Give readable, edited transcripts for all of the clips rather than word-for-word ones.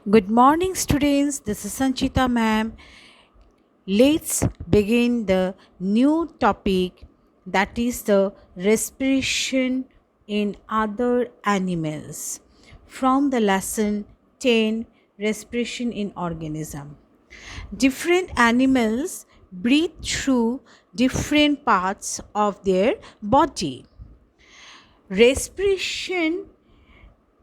Good morning, students. This is Sanchita, ma'am. Let's begin the new topic, that is the respiration in other animals from the lesson 10, respiration in organism. Different animals breathe through different parts of their body. Respiration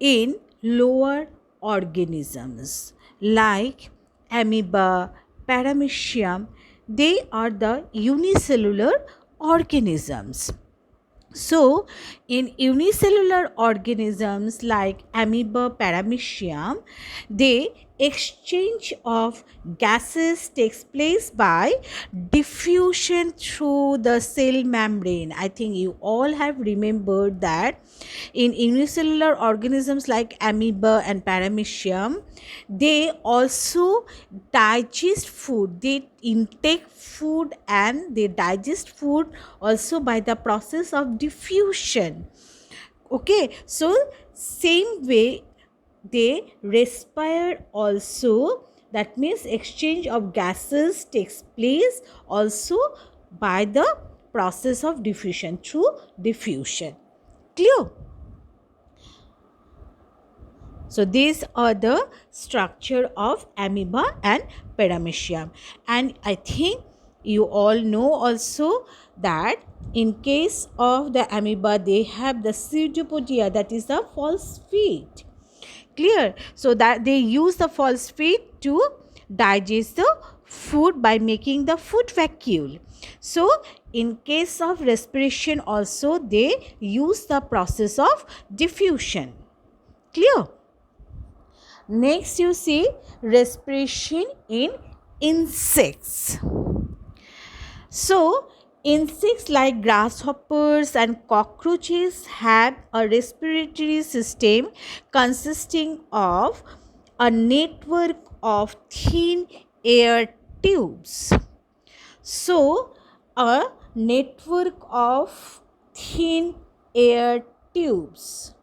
in lower organisms like amoeba, paramecium, they are the unicellular organisms. So, in unicellular organisms like amoeba, paramecium, the exchange of gases takes place by diffusion through the cell membrane. I think you all have remembered that in unicellular organisms like amoeba and paramecium, they also digest food. They intake food and they digest food also by the process of diffusion. Okay, so same way they respire also, that means exchange of gases takes place also by the process of diffusion, through diffusion. Clear? So these are the structure of amoeba and paramecium. And I think you all know also that in case of the amoeba, they have the pseudopodia, that is the false feet. Clear? So that they use the false feet to digest the food by making the food vacuole. So in case of respiration also, they use the process of diffusion. Clear? Next, you see respiration in insects. So, insects like grasshoppers and cockroaches have a respiratory system consisting of a network of thin air tubes. So, a network of thin air tubes.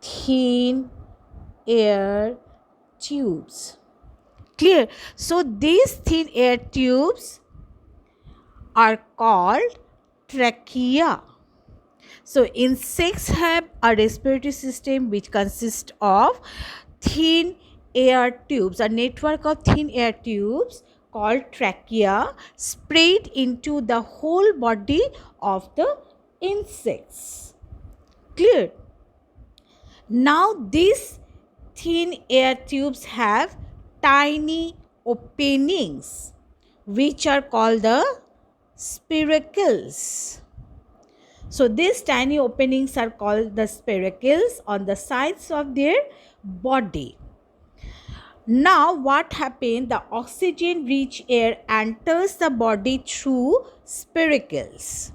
Thin air tubes. Clear? So these thin air tubes are called trachea. So insects have a respiratory system which consists of thin air tubes, a network of thin air tubes called trachea spread into the whole body of the insects. Clear? Now these thin air tubes have tiny openings which are called the spiracles. So these tiny openings are called the spiracles on the sides of their body. Now what happens? The oxygen rich air enters the body through spiracles.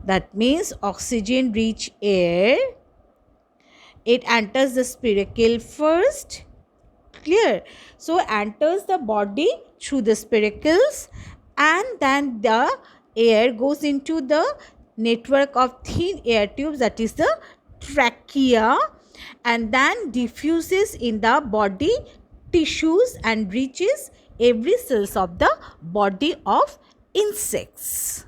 That means oxygen rich air, it enters the spiracle first. Clear? So enters the body through the spiracles, and then the air goes into the network of thin air tubes, that is the trachea, and then diffuses in the body tissues and reaches every cells of the body of insects.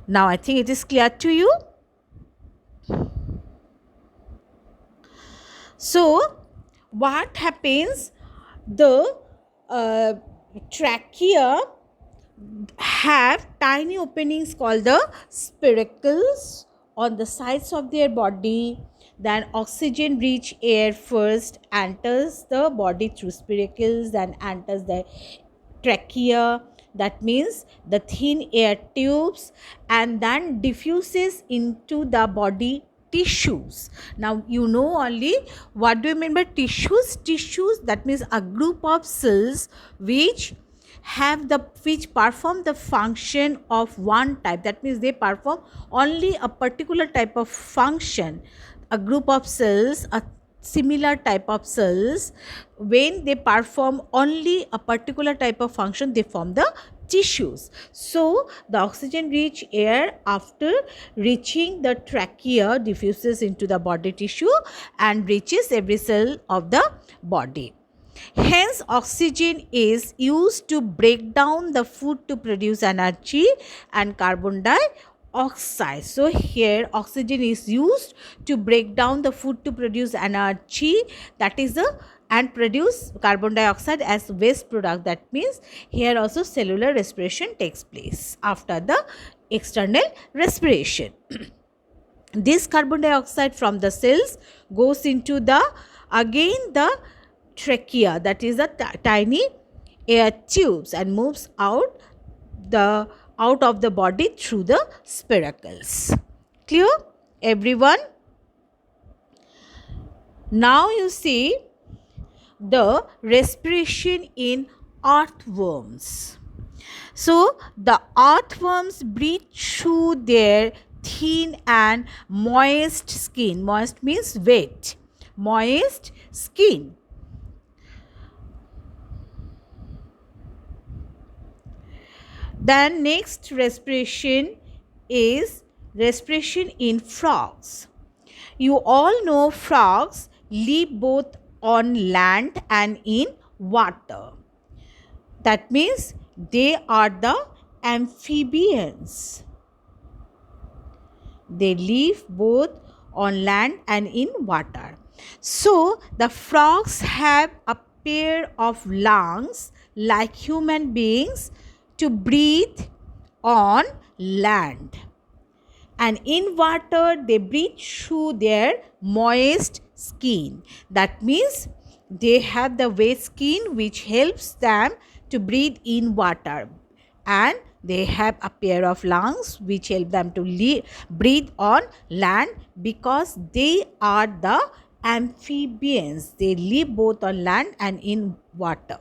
Now I think it is clear to you. So what happens? The trachea have tiny openings called the spiracles on the sides of their body. Then oxygen rich air first enters the body through spiracles, then enters the trachea, that means the thin air tubes, and then diffuses into the body tissues. Now you know only what do you mean by tissues. Tissues, that means a group of cells which perform the function of one type, that means they perform only a particular type of function. A group of cells, a similar type of cells, when they perform only a particular type of function, they form the tissues. So the oxygen rich air after reaching the trachea diffuses into the body tissue and reaches every cell of the body. Hence, oxygen is used to break down the food to produce energy and carbon dioxide. So, here oxygen is used to break down the food to produce energy, that is the and produce carbon dioxide as waste product. That means here also cellular respiration takes place after the external respiration. This carbon dioxide from the cells goes into the again the trachea, that is the tiny air tubes, and moves out of the body through the spiracles. Clear, everyone? Now you see the respiration in earthworms. So the earthworms breathe through their thin and moist skin. Moist means wet. Moist skin. Then next respiration is respiration in frogs. You all know frogs live both on land and in water. That means they are the amphibians. They live both on land and in water. So the frogs have a pair of lungs like human beings to breathe on land, and in water they breathe through their moist skin. That means they have the wet skin which helps them to breathe in water, and they have a pair of lungs which help them to breathe on land, because they are the amphibians. They live both on land and in water.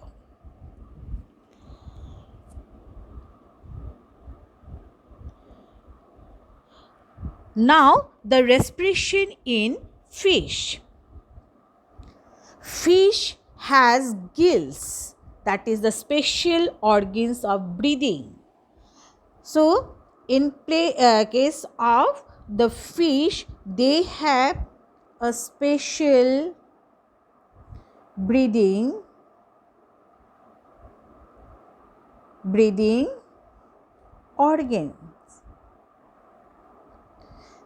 Now the respiration in fish. Fish has gills, that is the special organs of breathing. So in case of the fish, they have a special breathing organ.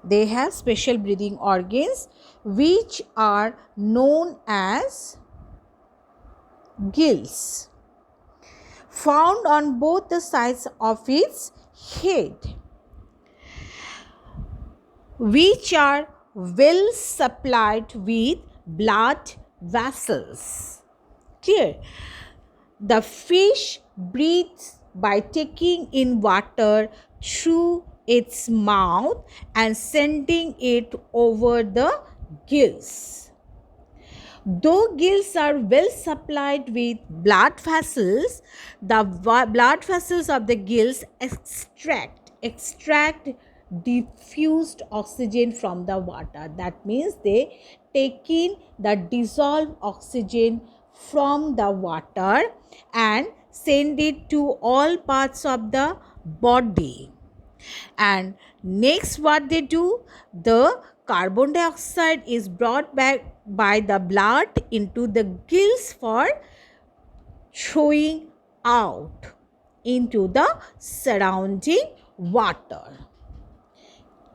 They have special breathing organs which are known as gills, found on both the sides of its head, which are well supplied with blood vessels. Clear? The fish breathes by taking in water through its mouth and sending it over the gills. Though gills are well supplied with blood vessels, the blood vessels of the gills extract diffused oxygen from the water. That means they take in the dissolved oxygen from the water and send it to all parts of the body. And next what they do, the carbon dioxide is brought back by the blood into the gills for throwing out into the surrounding water.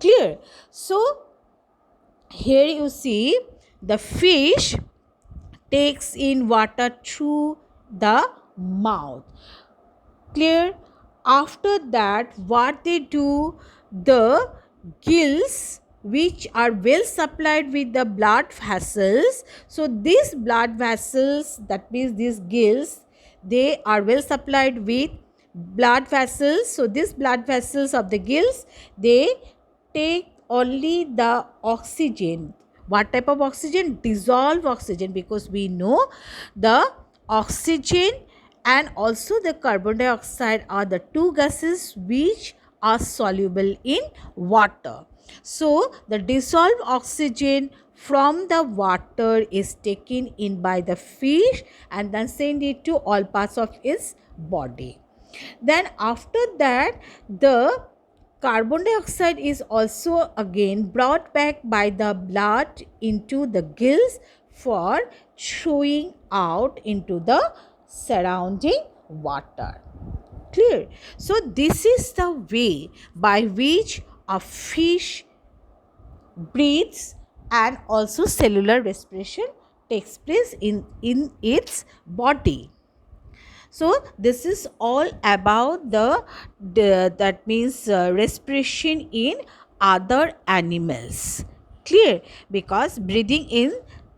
Clear? So here you see the fish takes in water through the mouth. Clear? After that, what they do, the gills which are well supplied with the blood vessels. So these blood vessels, that means these gills, they are well supplied with blood vessels. So these blood vessels of the gills, they take only the oxygen. What type of oxygen? Dissolved oxygen, because we know the oxygen and also the carbon dioxide are the two gases which are soluble in water. So the dissolved oxygen from the water is taken in by the fish and then sent it to all parts of its body. Then after that, the carbon dioxide is also again brought back by the blood into the gills for chewing out into the surrounding water. Clear? So this is the way by which a fish breathes, and also cellular respiration takes place in its body. So this is all about the that means respiration in other animals. Clear? Because breathing in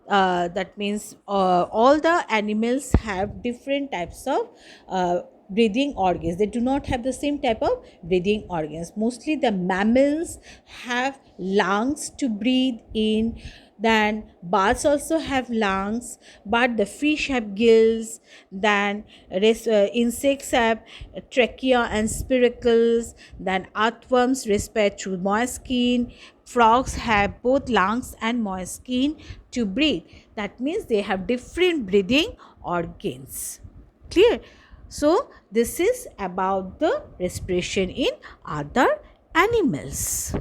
that means all the animals have different types of breathing organs. They do not have the same type of breathing organs. Mostly the mammals have lungs to breathe in, then birds also have lungs, but the fish have gills, then insects have trachea and spiracles, then earthworms respire through moist skin, frogs have both lungs and moist skin to breathe. That means they have different breathing organs. Clear? So this is about the respiration in other animals.